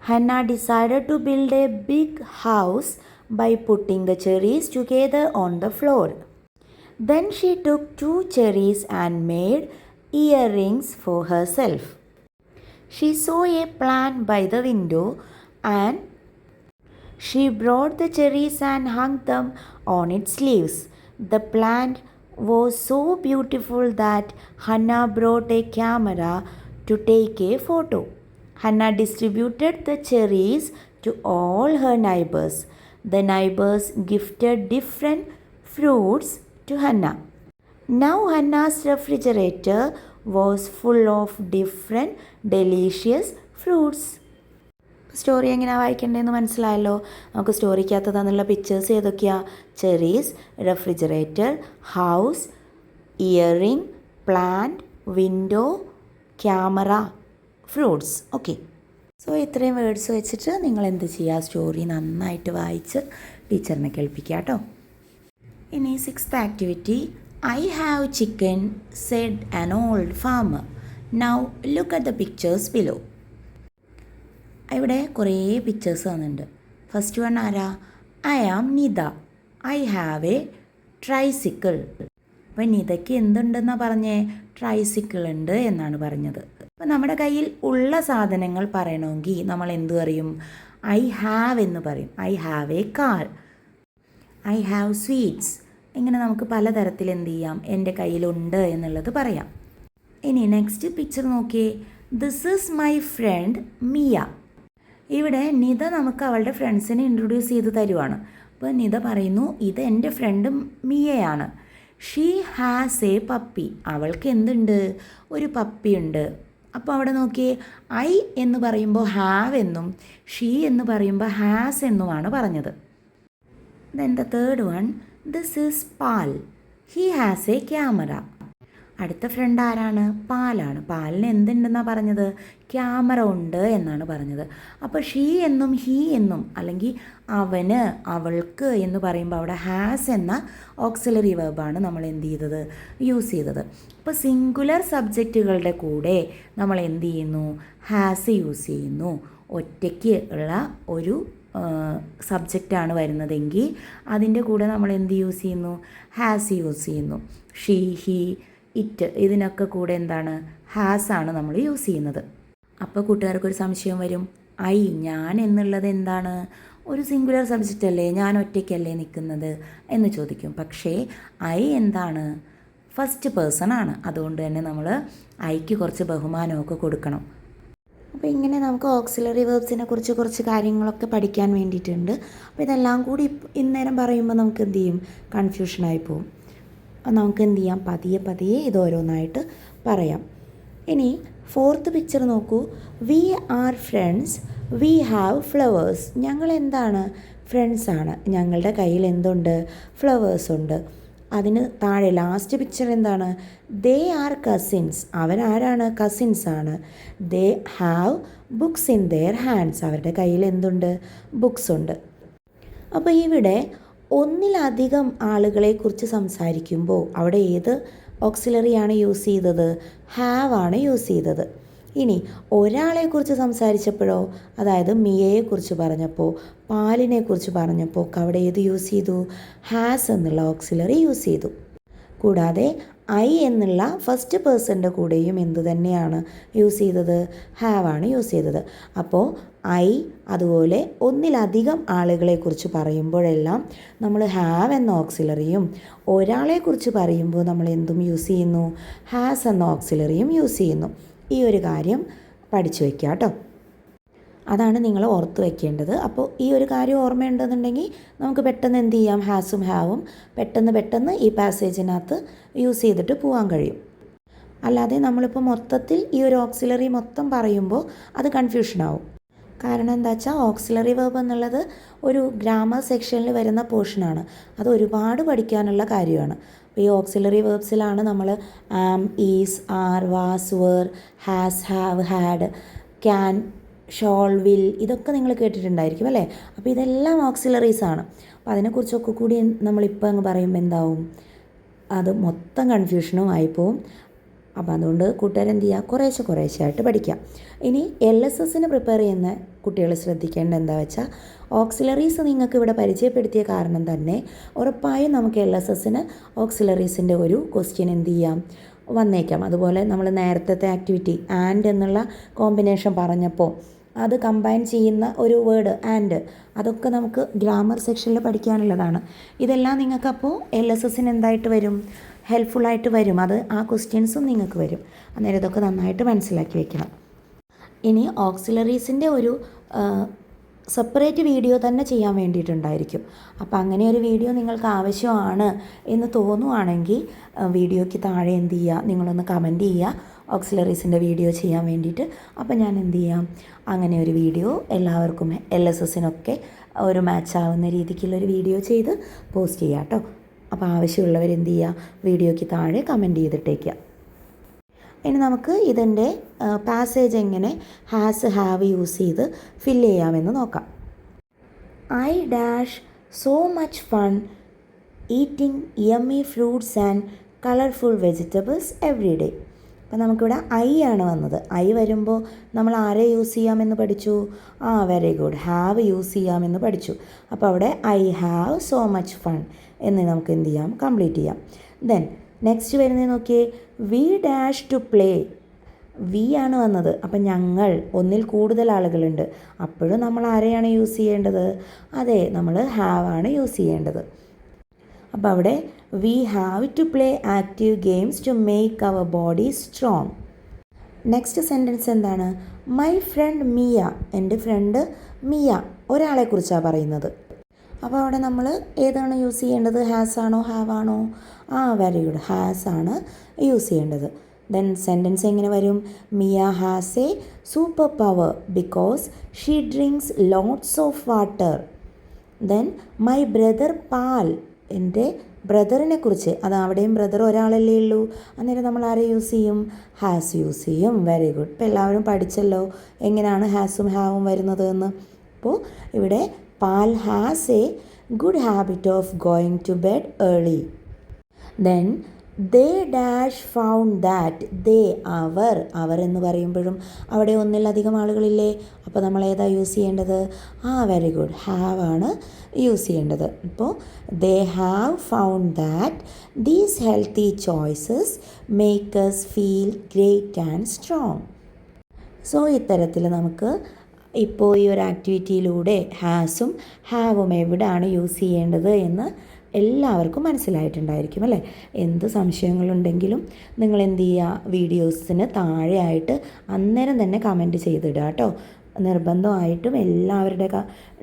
Hannah decided to build a big house by putting the cherries together on the floor. Then she took 2 cherries and made earrings for herself. She saw a plant by the window and she brought the cherries and hung them on its leaves. The plant was so beautiful that Hannah brought a camera to take a photo. Hannah distributed the cherries to all her neighbors. The neighbors gifted different fruits to Hannah. Now Hannah's refrigerator was full of different delicious fruits. Story എങ്ങനെയാണ് വായിക്കേണ്ടതെന്ന് മനസ്സിലായല്ലോ. നമുക്ക് സ്റ്റോറിക്കകത്ത് തന്നുള്ള pictures ഏതൊക്കെയാണ്, cherries, refrigerator, house, earring, plant, window, camera, fruits. Okay, so ഇത്രയും words വെച്ചിട്ട് നിങ്ങൾ എന്ത് ചെയ്യുക, story നന്നായിട്ട് വായിച്ച് ടീച്ചറിനെ കേൾപ്പിക്കുക കേട്ടോ. ഇനി 6th activity, I have chicken said an old farmer. Now look at the pictures below. ഇവിടെ കുറേ പിക്ചേഴ്സ് തന്നിട്ടുണ്ട്. ഫസ്റ്റ് വൺ ആരാ, I am Nita, I have a tricycle. അപ്പം നിതയ്ക്ക് എന്തുണ്ടെന്നാണ് പറഞ്ഞേ? ട്രൈസിക്കിൾ ഉണ്ട് എന്നാണ് പറഞ്ഞത്. അപ്പം നമ്മുടെ കയ്യിൽ ഉള്ള സാധനങ്ങൾ പറയണമെങ്കിൽ നമ്മൾ എന്ത് പറയും? ഐ ഹാവ് എന്ന് പറയും. I have A car, I have sweets. ഇങ്ങനെ നമുക്ക് പലതരത്തിൽ എന്ത് ചെയ്യാം? എൻ്റെ കയ്യിലുണ്ട് എന്നുള്ളത് പറയാം. ഇനി നെക്സ്റ്റ് പിക്ചർ നോക്കിയേ. This is my friend Mia. ഇവിടെ നിത നമുക്ക് അവളുടെ ഫ്രണ്ട്സിനെ ഇൻട്രൊഡ്യൂസ് ചെയ്ത് തരുവാണ്. അപ്പോൾ നിത പറയുന്നു, ഇത് എൻ്റെ ഫ്രണ്ട് മിയയാണ്. She has a puppy. അവൾക്ക് എന്തുണ്ട്? ഒരു പപ്പിയുണ്ട്. അപ്പോൾ അവിടെ നോക്കിയേ, ഐ എന്ന് പറയുമ്പോൾ ഹാവ് എന്നും ഷീ എന്ന് പറയുമ്പോൾ ഹാസ് എന്നുമാണ് പറഞ്ഞത്. Then the third one, this is Paul. He has a camera. അടുത്ത ഫ്രണ്ട് ആരാണ്? പാലാണ്. പാലിന് എന്തുണ്ടെന്നാണ് പറഞ്ഞത്? ക്യാമറ ഉണ്ട് എന്നാണ് പറഞ്ഞത്. അപ്പോൾ ഷീ എന്നും ഹീ എന്നും അല്ലെങ്കിൽ അവന് അവൾക്ക് എന്ന് പറയുമ്പോൾ അവിടെ ഹാസ് എന്ന ഓക്സിലറി വെർബാണ് നമ്മൾ എന്ത് ചെയ്തത്? യൂസ് ചെയ്തത്. അപ്പോൾ സിംഗുലർ സബ്ജക്റ്റുകളുടെ കൂടെ നമ്മൾ എന്ത് ചെയ്യുന്നു? ഹാസ് യൂസ് ചെയ്യുന്നു. ഒറ്റയ്ക്ക് ഉള്ള ഒരു സബ്ജക്റ്റാണ് വരുന്നതെങ്കിൽ അതിൻ്റെ കൂടെ നമ്മൾ എന്ത് യൂസ് ചെയ്യുന്നു? ഹാസ് യൂസ് ചെയ്യുന്നു. ഷീ, ഹി, ഇറ്റ് ഇതിനൊക്കെ കൂടെ എന്താണ്? ഹാസ് ആണ് നമ്മൾ യൂസ് ചെയ്യുന്നത്. അപ്പോൾ കൂട്ടുകാർക്കൊരു സംശയം വരും, ഐ ഞാൻ എന്നുള്ളത് എന്താണ്? ഒരു സിംഗുലർ സബ്ജക്റ്റ് അല്ലേ, ഞാൻ ഒറ്റയ്ക്കല്ലേ നിൽക്കുന്നത് എന്ന് ചോദിക്കും. പക്ഷേ ഐ എന്താണ്? ഫസ്റ്റ് പേഴ്സൺ ആണ്. അതുകൊണ്ട് തന്നെ നമ്മൾ ഐക്ക് കുറച്ച് ബഹുമാനമൊക്കെ കൊടുക്കണം. അപ്പോൾ ഇങ്ങനെ നമുക്ക് ഓക്സിലറി വേർബ്സിനെ കുറിച്ച് കുറച്ച് കാര്യങ്ങളൊക്കെ പഠിക്കാൻ വേണ്ടിയിട്ടുണ്ട്. അപ്പോൾ ഇതെല്ലാം കൂടി ഇന്നേരം പറയുമ്പോൾ നമുക്ക് എന്ത് ചെയ്യും? കൺഫ്യൂഷനായി പോകും. നമുക്ക് എന്ത് ചെയ്യാം? പതിയെ പതിയെ ഇത് ഓരോന്നായിട്ട് പറയാം. ഇനി ഫോർത്ത് പിക്ചർ നോക്കൂ. We are friends, we have flowers. ഞങ്ങൾ എന്താണ്? ഫ്രണ്ട്സാണ്. ഞങ്ങളുടെ കയ്യിൽ എന്തുണ്ട്? ഫ്ലവേഴ്സ് ഉണ്ട്. അതിന് താഴെ ലാസ്റ്റ് പിക്ചർ എന്താണ്? They are cousins. അവരാരാണ്? കസിൻസ് ആണ്. They have books in their hands. അവരുടെ കയ്യിൽ എന്തുണ്ട്? ബുക്സ് ഉണ്ട്. അപ്പോൾ ഇവിടെ ഒന്നിലധികം ആളുകളെക്കുറിച്ച് സംസാരിക്കുമ്പോൾ അവിടെ ഏത് ഓക്സിലറിയാണ് യൂസ് ചെയ്തത്? ഹാവ് ആണ് യൂസ് ചെയ്തത്. ഇനി ഒരാളെക്കുറിച്ച് സംസാരിച്ചപ്പോഴോ, അതായത് മിയയെക്കുറിച്ച് പറഞ്ഞപ്പോൾ, പാലിനെക്കുറിച്ച് പറഞ്ഞപ്പോൾ അവിടെ ഏത് യൂസ് ചെയ്തു? ഹാസ് എന്നുള്ള ഓക്സിലറി യൂസ് ചെയ്തു. കൂടാതെ ഐ എന്നുള്ള ഫസ്റ്റ് പേഴ്സൻ്റെ കൂടെയും എന്തു തന്നെയാണ് യൂസ് ചെയ്തത്? ഹാവ് ആണ് യൂസ് ചെയ്തത്. അപ്പോൾ ഐ അതുപോലെ ഒന്നിലധികം ആളുകളെക്കുറിച്ച് പറയുമ്പോഴെല്ലാം നമ്മൾ ഹാവ് എന്ന ഓക്സിലറിയും ഒരാളെക്കുറിച്ച് പറയുമ്പോൾ നമ്മൾ എന്തും യൂസ് ചെയ്യുന്നു? ഹാസ് എന്ന ഓക്സിലറിയും യൂസ് ചെയ്യുന്നു. ഈ ഒരു കാര്യം പഠിച്ചു വയ്ക്കുക കേട്ടോ. അതാണ് നിങ്ങൾ ഓർത്ത് വയ്ക്കേണ്ടത്. അപ്പോൾ ഈ ഒരു കാര്യം ഓർമ്മയുണ്ടെന്നുണ്ടെങ്കിൽ നമുക്ക് പെട്ടെന്ന് എന്ത് ചെയ്യാം? ഹാസും ഹാവും പെട്ടെന്ന് ഈ പാസേജിനകത്ത് യൂസ് ചെയ്തിട്ട് പോകാൻ കഴിയും. അല്ലാതെ നമ്മളിപ്പോൾ മൊത്തത്തിൽ ഈ ഒരു ഓക്സിലറി മൊത്തം പറയുമ്പോൾ അത് കൺഫ്യൂഷനാവും. കാരണം എന്താ വെച്ചാൽ ഓക്സിലറി വെർബ് എന്നുള്ളത് ഒരു ഗ്രാമർ സെക്ഷനിൽ വരുന്ന പോർഷനാണ്. അത് ഒരുപാട് പഠിക്കാനുള്ള കാര്യമാണ്. ഈ ഓക്സിലറി വേർബ്സിലാണ് നമ്മൾ am, is, are, was, were, has, have, had, can, shall, will ഇതൊക്കെ നിങ്ങൾ കേട്ടിട്ടുണ്ടായിരിക്കും അല്ലേ? അപ്പോൾ ഇതെല്ലാം ഓക്സിലറീസ് ആണ്. അപ്പോൾ അതിനെക്കുറിച്ചൊക്കെ കൂടി നമ്മളിപ്പോൾ അങ്ങ് പറയുമ്പോൾ എന്താവും? അത് മൊത്തം കൺഫ്യൂഷനും ആയിപ്പോവും. അപ്പോൾ അതുകൊണ്ട് കൂട്ടുകാരെന്ത് ചെയ്യുക? കുറേശ്ശെ ആയിട്ട് പഠിക്കാം. ഇനി LSSന് പ്രിപ്പയർ ചെയ്യുന്ന കുട്ടികൾ ശ്രദ്ധിക്കേണ്ട എന്താ വെച്ചാൽ ഓക്സിലറീസ് നിങ്ങൾക്ക് ഇവിടെ പരിചയപ്പെടുത്തിയ കാരണം തന്നെ ഉറപ്പായും നമുക്ക് LSSന് ഓക്സിലറീസിൻ്റെ ഒരു ക്വസ്റ്റ്യൻ എന്ത് ചെയ്യാം? വന്നേക്കാം. അതുപോലെ നമ്മൾ നേരത്തെ ആക്ടിവിറ്റി ആൻഡ് എന്നുള്ള കോമ്പിനേഷൻ പറഞ്ഞപ്പോൾ അത് കമ്പൈൻ ചെയ്യുന്ന ഒരു വേർഡ് ആൻഡ്, അതൊക്കെ നമുക്ക് ഗ്രാമർ സെക്ഷനിൽ പഠിക്കാനുള്ളതാണ്. ഇതെല്ലാം നിങ്ങൾക്കപ്പോൾ LSSന് എന്തായിട്ട് വരും? ഹെൽപ്ഫുള്ളായിട്ട് വരും. അത് ആ ക്വസ്റ്റ്യൻസും നിങ്ങൾക്ക് വരും. അന്നേരം ഇതൊക്കെ നന്നായിട്ട് മനസ്സിലാക്കി വെക്കണം. ഇനി ഓക്സിലറീസിൻ്റെ ഒരു സെപ്പറേറ്റ് വീഡിയോ തന്നെ ചെയ്യാൻ വേണ്ടിയിട്ടുണ്ടായിരിക്കും. അപ്പോൾ അങ്ങനെ ഒരു വീഡിയോ നിങ്ങൾക്ക് ആവശ്യമാണ് എന്ന് തോന്നുവാണെങ്കിൽ വീഡിയോയ്ക്ക് താഴെ എന്ത് ചെയ്യുക? നിങ്ങളൊന്ന് കമൻറ്റ് ചെയ്യുക ഓക്സിലറീസിൻ്റെ വീഡിയോ ചെയ്യാൻ വേണ്ടിയിട്ട്. അപ്പോൾ ഞാൻ എന്ത് ചെയ്യാം? അങ്ങനെ ഒരു വീഡിയോ എല്ലാവർക്കും LSSനൊക്കെ ഒരു മാച്ച് ആവുന്ന രീതിക്കുള്ളൊരു വീഡിയോ ചെയ്ത് പോസ്റ്റ് ചെയ്യാം കേട്ടോ. അപ്പോൾ ആവശ്യമുള്ളവർ എന്ത് ചെയ്യുക? വീഡിയോയ്ക്ക് താഴെ കമൻറ്റ് ചെയ്തിട്ടേക്കുക. ഇനി നമുക്ക് ഇതിൻ്റെ പാസേജ് എങ്ങനെ ഹാസ്, ഹാവ് യൂസ് ചെയ്ത് ഫില്ല് ചെയ്യാമെന്ന് നോക്കാം. I dash so much fun eating yummy fruits and colourful vegetables every day. അപ്പോൾ നമുക്കിവിടെ ഐ ആണ് വന്നത്. ഐ വരുമ്പോൾ നമ്മൾ ആരെ യൂസ് ചെയ്യാമെന്ന് പഠിച്ചു? വെരി ഗുഡ്, ഹാവ് യൂസ് ചെയ്യാമെന്ന് പഠിച്ചു. അപ്പോൾ അവിടെ I have so much fun എന്ന് നമുക്ക് എന്ത് ചെയ്യാം, കംപ്ലീറ്റ് ചെയ്യാം. ദെൻ നെക്സ്റ്റ് വരുന്നത് നോക്കിയേ, വി ഡാഷ് ടു പ്ലേ. വി ആണ് വന്നത്, അപ്പം ഞങ്ങൾ, ഒന്നിൽ കൂടുതൽ ആളുകളുണ്ട്. അപ്പോഴും നമ്മൾ ആരെയാണ് യൂസ് ചെയ്യേണ്ടത്? അതെ, നമ്മൾ ഹാവ് ആണ് യൂസ് ചെയ്യേണ്ടത്. അപ്പോൾ അവിടെ we have to play active games to make our body strong. Next sentence എന്താണ്? മൈ ഫ്രണ്ട് മിയ, എൻ്റെ ഫ്രണ്ട് മിയ, ഒരാളെക്കുറിച്ചാണ് പറയുന്നത്. അപ്പോൾ അവിടെ നമ്മൾ ഏതാണ് യൂസ് ചെയ്യേണ്ടത്? ഹാസ് ആണോ ഹാവ് ആണോ? വെരി ഗുഡ്, ഹാസ് ആണ് യൂസ് ചെയ്യേണ്ടത്. ദെൻ സെൻറ്റൻസ് എങ്ങനെ വരും? Mia has a super power because she drinks lots of water. Then my brother പാൽ, എൻ്റെ ബ്രദറിനെ കുറിച്ച്, അത് അവിടെയും ബ്രദർ ഒരാളല്ലേ ഉള്ളൂ, അന്നേരം നമ്മൾ ആരെ യൂസ് ചെയ്യും? ഹാസ് യൂസ് ചെയ്യും. Very good. ഇപ്പോൾ എല്ലാവരും പഠിച്ചല്ലോ എങ്ങനെയാണ് ഹാസും ഹാവും വരുന്നത് എന്ന്. അപ്പോൾ ഇവിടെ Paul has a good habit of going to bed early. Then they dash found that. They, അവർ എന്ന് പറയുമ്പോഴും അവിടെ ഒന്നിലധികം ആളുകളില്ലേ, അപ്പോൾ നമ്മൾ ഏതാ യൂസ് ചെയ്യേണ്ടത്? വെരി ഗുഡ്, ഹാവ് ആണ് യൂസ് ചെയ്യേണ്ടത്. ഇപ്പോൾ they have found that these healthy choices make us feel great and strong. So ഇത്തരത്തിൽ നമുക്ക് ഇപ്പോൾ ഈ ഒരു ആക്ടിവിറ്റിയിലൂടെ ഹാസും ഹാവും എവിടെയാണ് യൂസ് ചെയ്യേണ്ടത് എന്ന് എല്ലാവർക്കും മനസ്സിലായിട്ടുണ്ടായിരിക്കും അല്ലേ? എന്ത് സംശയങ്ങളുണ്ടെങ്കിലും നിങ്ങൾ എന്ത് ചെയ്യുക, വീഡിയോസിന് താഴെയായിട്ട് അന്നേരം തന്നെ കമൻറ്റ് ചെയ്തിടുക കേട്ടോ. നിർബന്ധമായിട്ടും എല്ലാവരുടെ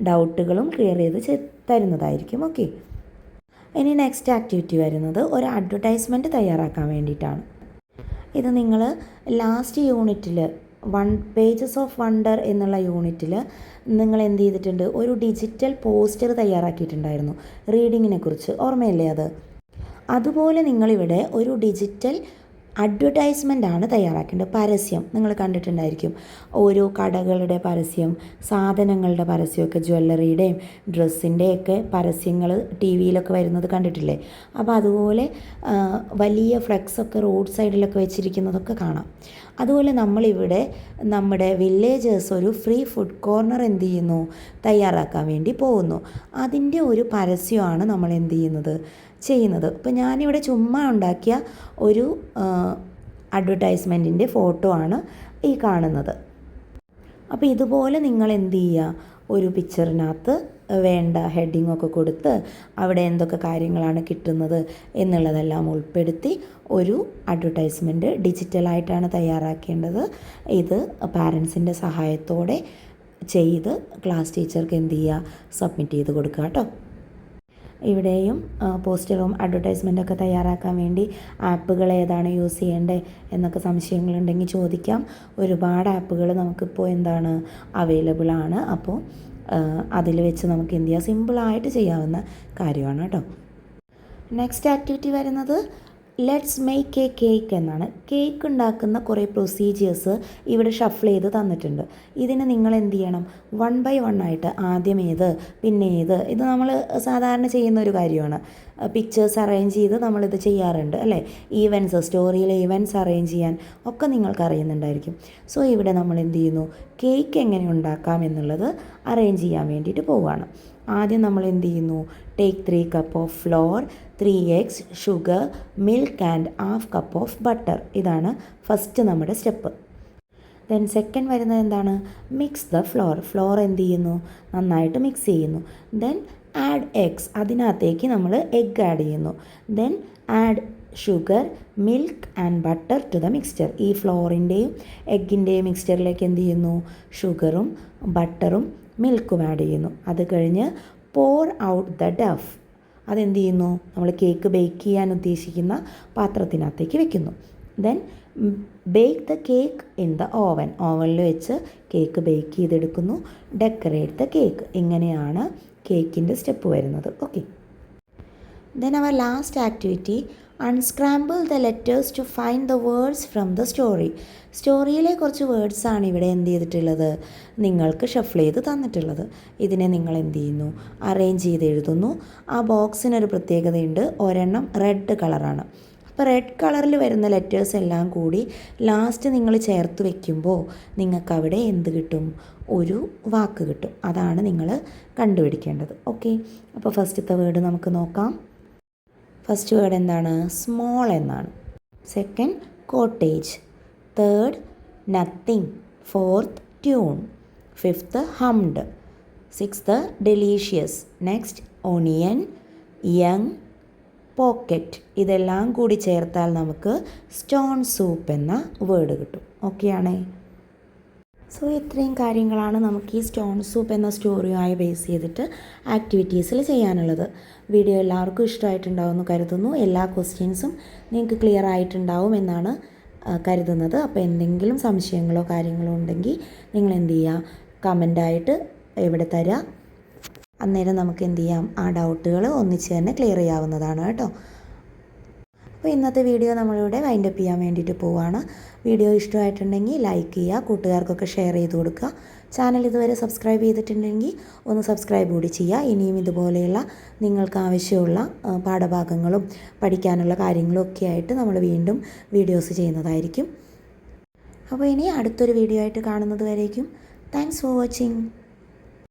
ഡൗട്ടുകളും ക്ലിയർ ചെയ്ത് തരുന്നതായിരിക്കും. ഓക്കെ, ഇനി നെക്സ്റ്റ് ആക്ടിവിറ്റി വരുന്നത് ഒരു അഡ്വർടൈസ്മെൻറ്റ് തയ്യാറാക്കാൻ വേണ്ടിയിട്ടാണ്. ഇത് നിങ്ങൾ ലാസ്റ്റ് യൂണിറ്റിൽ പേജസ് ഓഫ് വണ്ടർ എന്നുള്ള യൂണിറ്റിൽ നിങ്ങൾ എന്ത് ചെയ്തിട്ടുണ്ട്? ഒരു ഡിജിറ്റൽ പോസ്റ്റർ തയ്യാറാക്കിയിട്ടുണ്ടായിരുന്നു റീഡിങ്ങിനെ കുറിച്ച്, ഓർമ്മയില്ലേ അത്? അതുപോലെ നിങ്ങളിവിടെ ഒരു ഡിജിറ്റൽ അഡ്വർടൈസ്മെൻ്റ് ആണ് തയ്യാറാക്കേണ്ടത്. പരസ്യം നിങ്ങൾ കണ്ടിട്ടുണ്ടായിരിക്കും, ഓരോ കടകളുടെ പരസ്യം, സാധനങ്ങളുടെ പരസ്യമൊക്കെ, ജ്വല്ലറിയുടെയും ഡ്രസ്സിൻ്റെയൊക്കെ പരസ്യങ്ങൾ ടി വിയിലൊക്കെ വരുന്നത് കണ്ടിട്ടില്ലേ? അപ്പോൾ അതുപോലെ വലിയ ഫ്ലെക്സൊക്കെ റോഡ് സൈഡിലൊക്കെ വെച്ചിരിക്കുന്നതൊക്കെ കാണാം. അതുപോലെ നമ്മളിവിടെ നമ്മുടെ വില്ലേജേഴ്സ് ഒരു ഫ്രീ ഫുഡ് കോർണർ എന്ത് ചെയ്യുന്നു? തയ്യാറാക്കാൻ വേണ്ടി പോകുന്നു. അതിൻ്റെ ഒരു പരസ്യമാണ് നമ്മൾ എന്ത് ചെയ്യുന്നത്. ഇപ്പോൾ ഞാനിവിടെ ചുമ്മാ ഉണ്ടാക്കിയ ഒരു അഡ്വർടൈസ്മെൻറ്റിൻ്റെ ഫോട്ടോ ആണ് ഈ കാണുന്നത്. അപ്പോൾ ഇതുപോലെ നിങ്ങൾ എന്ത് ചെയ്യുക, ഒരു പിക്ചറിനകത്ത് വേണ്ട ഹെഡിങ്ങൊക്കെ കൊടുത്ത് അവിടെ എന്തൊക്കെ കാര്യങ്ങളാണ് കിട്ടുന്നത് എന്നുള്ളതെല്ലാം ഉൾപ്പെടുത്തി ഒരു അഡ്വർടൈസ്മെൻറ്റ് ഡിജിറ്റലായിട്ടാണ് തയ്യാറാക്കേണ്ടത്. ഇത് പാരൻസിൻ്റെ സഹായത്തോടെ ചെയ്ത് ക്ലാസ് ടീച്ചർക്ക് എന്ത് ചെയ്യുക, സബ്മിറ്റ് ചെയ്ത് കൊടുക്കുക കേട്ടോ. ഇവിടെയും പോസ്റ്ററും അഡ്വർടൈസ്മെൻറ്റൊക്കെ തയ്യാറാക്കാൻ വേണ്ടി ആപ്പുകൾ ഏതാണ് യൂസ് ചെയ്യേണ്ടത് എന്നൊക്കെ സംശയങ്ങളുണ്ടെങ്കിൽ ചോദിക്കാം. ഒരുപാട് ആപ്പുകൾ നമുക്കിപ്പോൾ എന്താണ് അവൈലബിൾ ആണ്. അപ്പോൾ അതിൽ വെച്ച് നമുക്ക് എന്ത് ചെയ്യാം, സിമ്പിളായിട്ട് ചെയ്യാവുന്ന കാര്യമാണ് കേട്ടോ. നെക്സ്റ്റ് ആക്ടിവിറ്റി വരുന്നത് ലെറ്റ്സ് മേക്ക് എ കേക്ക് എന്നാണ്. കേക്ക് ഉണ്ടാക്കുന്ന കുറേ പ്രൊസീജിയേഴ്സ് ഇവിടെ ഷഫിൾ ചെയ്ത് തന്നിട്ടുണ്ട്. ഇതിന് നിങ്ങൾ എന്ത് ചെയ്യണം, 1 by 1 ആയിട്ട് ആദ്യം ഏത് പിന്നെ ഏത്, ഇത് നമ്മൾ സാധാരണ ചെയ്യുന്ന ഒരു കാര്യമാണ്. പിക്ചേഴ്സ് അറേഞ്ച് ചെയ്ത് നമ്മളിത് ചെയ്യാറുണ്ട് അല്ലേ? ഈവൻറ്റ്സ്, സ്റ്റോറിയിലെ ഈവൻറ്റ്സ് അറേഞ്ച് ചെയ്യാൻ ഒക്കെ നിങ്ങൾക്ക് അറിയുന്നുണ്ടായിരിക്കും. സോ ഇവിടെ നമ്മൾ എന്ത് ചെയ്യുന്നു, കേക്ക് എങ്ങനെ ഉണ്ടാക്കാം എന്നുള്ളത് അറേഞ്ച് ചെയ്യാൻ വേണ്ടിയിട്ട് പോവുകയാണ്. ആദ്യം നമ്മൾ എന്ത് ചെയ്യുന്നു, take 3 cup of floor, 3 eggs, sugar, milk and half cup of butter. ഇതാണ് ഫസ്റ്റ് നമ്മുടെ സ്റ്റെപ്പ്. ദെൻ സെക്കൻഡ് വരുന്നത് എന്താണ്, മിക്സ് ദ ഫ്ലോർ എന്ത് ചെയ്യുന്നു, നന്നായിട്ട് മിക്സ് ചെയ്യുന്നു. ദെൻ ആഡ് എഗ്സ്, അതിനകത്തേക്ക് നമ്മൾ എഗ്ഗ് ആഡ് ചെയ്യുന്നു. Then add sugar, milk and butter to the mixture. ഈ ഫ്ലോറിൻ്റെയും എഗ്ഗിൻ്റെയും മിക്സ്ചറിലേക്ക് എന്ത് ചെയ്യുന്നു, ഷുഗറും ബട്ടറും മിൽക്കും ആഡ് ചെയ്യുന്നു. അത് കഴിഞ്ഞ് പോർ ഔട്ട് ദ ഡഫ്, അതെന്ത് ചെയ്യുന്നു, നമ്മൾ കേക്ക് ബേക്ക് ചെയ്യാൻ ഉദ്ദേശിക്കുന്ന പാത്രത്തിനകത്തേക്ക് വെക്കുന്നു. Then bake the cake in the ഓവനിൽ വെച്ച് കേക്ക് ബേക്ക് ചെയ്തെടുക്കുന്നു. Decorate the cake. ഇങ്ങനെയാണ് കേക്കിൻ്റെ സ്റ്റെപ്പ് വരുന്നത്. Okay, then our last activity unscramble the letters to find the words from the story. സ്റ്റോറിയിലെ കുറച്ച് വേർഡ്സാണ് ഇവിടെ എന്ത് ചെയ്തിട്ടുള്ളത്, നിങ്ങൾക്ക് ഷഫിൾ ചെയ്ത് തന്നിട്ടുള്ളത്. ഇതിനെ നിങ്ങൾ എന്ത് ചെയ്യുന്നു, അറേഞ്ച് ചെയ്ത് എഴുതുന്നു. ആ ബോക്സിനൊരു പ്രത്യേകതയുണ്ട്, ഒരെണ്ണം റെഡ് കളറാണ്. അപ്പോൾ റെഡ് കളറിൽ വരുന്ന ലെറ്റേഴ്സ് എല്ലാം കൂടി ലാസ്റ്റ് നിങ്ങൾ ചേർത്ത് വയ്ക്കുമ്പോൾ നിങ്ങൾക്കവിടെ എന്ത് കിട്ടും, ഒരു വാക്ക് കിട്ടും. അതാണ് നിങ്ങൾ കണ്ടുപിടിക്കേണ്ടത്. ഓക്കെ, അപ്പോൾ ഫസ്റ്റത്തെ വേർഡ് നമുക്ക് നോക്കാം. ഫസ്റ്റ് വേർഡ് എന്താണ്? സ്മോൾ എന്നാണ്. Second cottage. Third nothing. Fourth tune. Fifth hummed. Sixth delicious. Next onion, young, pocket. ഇതെല്ലാം കൂടി ചേർത്താൽ നമുക്ക് സ്റ്റോൺ സൂപ്പ് എന്ന വേർഡ് കിട്ടും. ഓക്കെയാണേ? സോ ഇത്രയും കാര്യങ്ങളാണ് നമുക്ക് ഈ സ്റ്റോൺ സൂപ്പ് എന്ന സ്റ്റോറിയുമായി ബേസ് ചെയ്തിട്ട് ആക്ടിവിറ്റീസിൽ ചെയ്യാനുള്ളത്. വീഡിയോ എല്ലാവർക്കും ഇഷ്ടമായിട്ടുണ്ടാവുമെന്ന് കരുതുന്നു. എല്ലാ ക്വസ്റ്റ്യൻസും നിങ്ങൾക്ക് ക്ലിയർ ആയിട്ടുണ്ടാവും എന്നാണ് കരുതുന്നത്. അപ്പോൾ എന്തെങ്കിലും സംശയങ്ങളോ കാര്യങ്ങളോ ഉണ്ടെങ്കിൽ നിങ്ങൾ എന്ത് ചെയ്യുക, കമൻ്റായിട്ട് ഇവിടെ തരിക. അന്നേരം നമുക്ക് എന്ത് ചെയ്യാം, ആ ഡൗട്ടുകൾ ഒന്നിച്ച് തന്നെ ക്ലിയർ ചെയ്യാവുന്നതാണ് കേട്ടോ. അപ്പോൾ ഇന്നത്തെ വീഡിയോ നമ്മളിവിടെ വൈൻഡപ്പ് ചെയ്യാൻ വേണ്ടിയിട്ട് പോവുകയാണ്. വീഡിയോ ഇഷ്ടമായിട്ടുണ്ടെങ്കിൽ ലൈക്ക് ചെയ്യുക, കൂട്ടുകാർക്കൊക്കെ ഷെയർ ചെയ്ത് കൊടുക്കുക. ചാനൽ ഇതുവരെ സബ്സ്ക്രൈബ് ചെയ്തിട്ടുണ്ടെങ്കിൽ ഒന്ന് സബ്സ്ക്രൈബ് കൂടി ചെയ്യുക. ഇനിയും ഇതുപോലെയുള്ള നിങ്ങൾക്ക് ആവശ്യമുള്ള പാഠഭാഗങ്ങളും പഠിക്കാനുള്ള കാര്യങ്ങളും ഒക്കെ ആയിട്ട് നമ്മൾ വീണ്ടും വീഡിയോസ് ചെയ്യുന്നതായിരിക്കും. അപ്പോൾ ഇനി അടുത്തൊരു വീഡിയോ ആയിട്ട് കാണുന്നത് വരേക്കും താങ്ക്സ് ഫോർ വാച്ചിങ്.